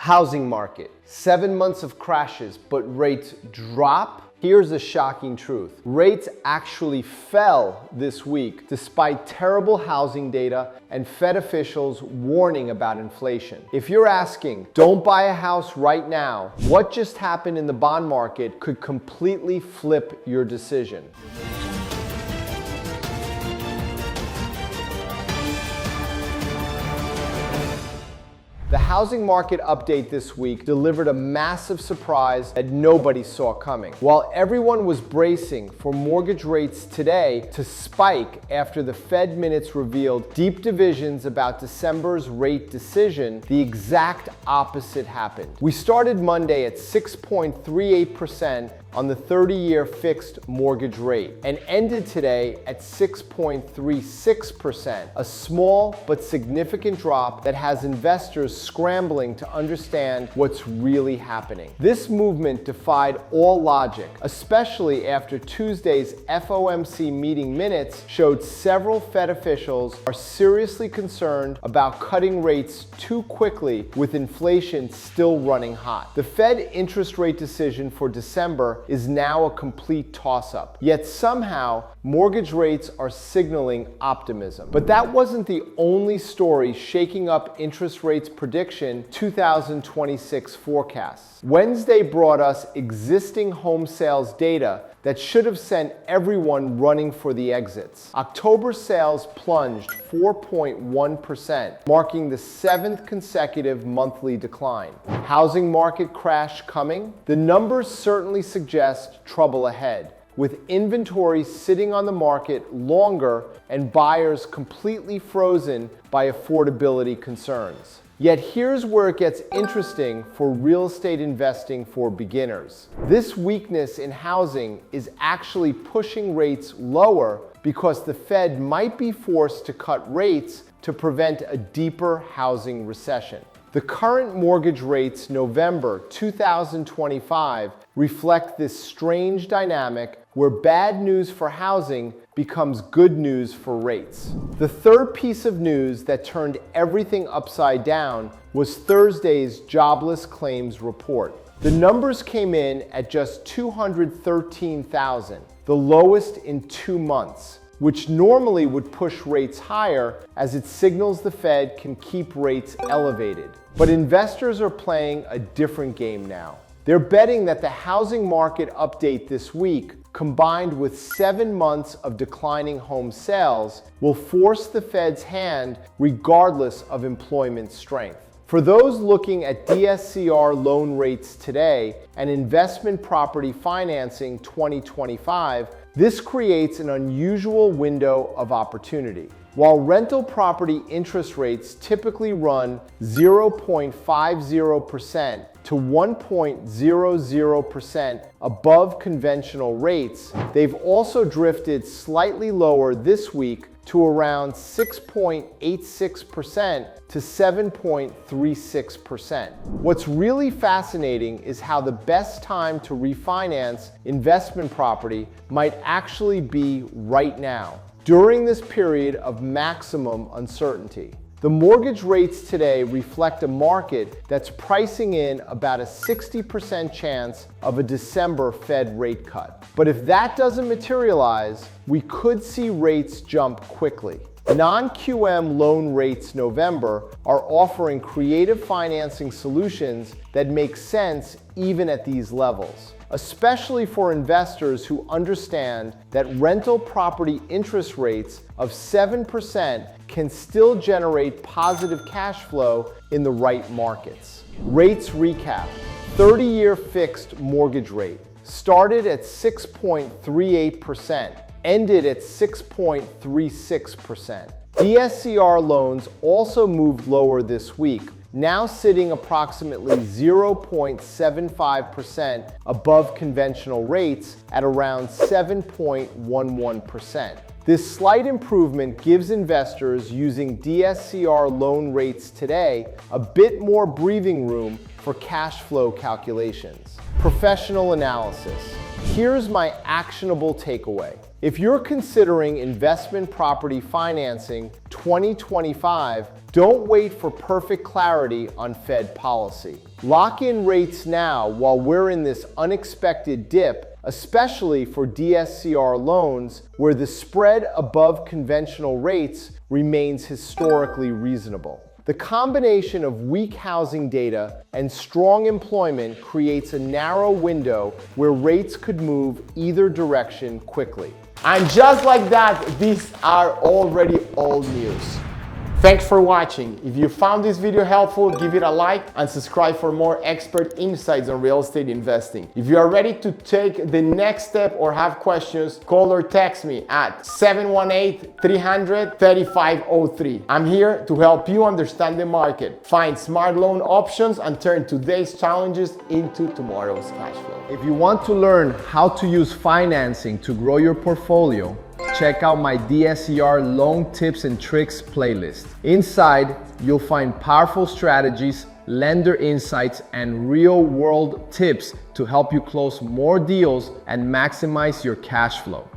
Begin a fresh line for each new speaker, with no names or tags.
Housing market, 7 months of crashes, but rates drop? Here's a shocking truth. Rates actually fell this week despite terrible housing data and Fed officials warning about inflation. If you're asking, don't buy a house right now, what just happened in the bond market could completely flip your decision. The housing market update this week delivered a massive surprise that nobody saw coming. While everyone was bracing for mortgage rates today to spike after the Fed minutes revealed deep divisions about December's rate decision, the exact opposite happened. We started Monday at 6.38% on the 30-year fixed mortgage rate and ended today at 6.36%, a small but significant drop that has investors scrambling to understand what's really happening. This movement defied all logic, especially after Tuesday's FOMC meeting minutes showed several Fed officials are seriously concerned about cutting rates too quickly with inflation still running hot. The Fed interest rate decision for December is now a complete toss-up. Yet somehow, mortgage rates are signaling optimism. But that wasn't the only story shaking up interest rates prediction 2026 forecasts. Wednesday brought us existing home sales data that should have sent everyone running for the exits. October sales plunged 4.1%, marking the 7th consecutive monthly decline. Housing market crash coming? The numbers certainly suggest trouble ahead, with inventory sitting on the market longer and buyers completely frozen by affordability concerns. Yet here's where it gets interesting for real estate investing for beginners. This weakness in housing is actually pushing rates lower because the Fed might be forced to cut rates to prevent a deeper housing recession. The current mortgage rates November 2025 reflect this strange dynamic where bad news for housing becomes good news for rates. The third piece of news that turned everything upside down was Thursday's jobless claims report. The numbers came in at just 213,000, the lowest in 2 months, which normally would push rates higher as it signals the Fed can keep rates elevated. But investors are playing a different game now. They're betting that the housing market update this week, combined with 7 months of declining home sales, will force the Fed's hand regardless of employment strength. For those looking at DSCR loan rates today and investment property financing 2025, this creates an unusual window of opportunity. While rental property interest rates typically run 0.50% to 1.00% above conventional rates, they've also drifted slightly lower this week to around 6.86% to 7.36%. What's really fascinating is how the best time to refinance investment property might actually be right now, during this period of maximum uncertainty. The mortgage rates today reflect a market that's pricing in about a 60% chance of a December Fed rate cut. But if that doesn't materialize, we could see rates jump quickly. Non-QM loan rates November are offering creative financing solutions that make sense even at these levels, especially for investors who understand that rental property interest rates of 7% can still generate positive cash flow in the right markets. Rates recap. 30-year fixed mortgage rate started at 6.38%, ended at 6.36%. DSCR loans also moved lower this week, now sitting approximately 0.75% above conventional rates at around 7.11%. This slight improvement gives investors using DSCR loan rates today a bit more breathing room for cash flow calculations. Professional analysis. Here's my actionable takeaway. If you're considering investment property financing 2025, don't wait for perfect clarity on Fed policy. Lock in rates now while we're in this unexpected dip, especially for DSCR loans where the spread above conventional rates remains historically reasonable. The combination of weak housing data and strong employment creates a narrow window where rates could move either direction quickly. And just like that, these are already old news. Thanks for watching. If you found this video helpful, give it a like and subscribe for more expert insights on real estate investing. If you are ready to take the next step or have questions, call or text me at 718-300-3503. I'm here to help you understand the market, find smart loan options, and turn today's challenges into tomorrow's cash flow. If you want to learn how to use financing to grow your portfolio, check out my DSCR Loan Tips and Tricks playlist. Inside, you'll find powerful strategies, lender insights, and real-world tips to help you close more deals and maximize your cash flow.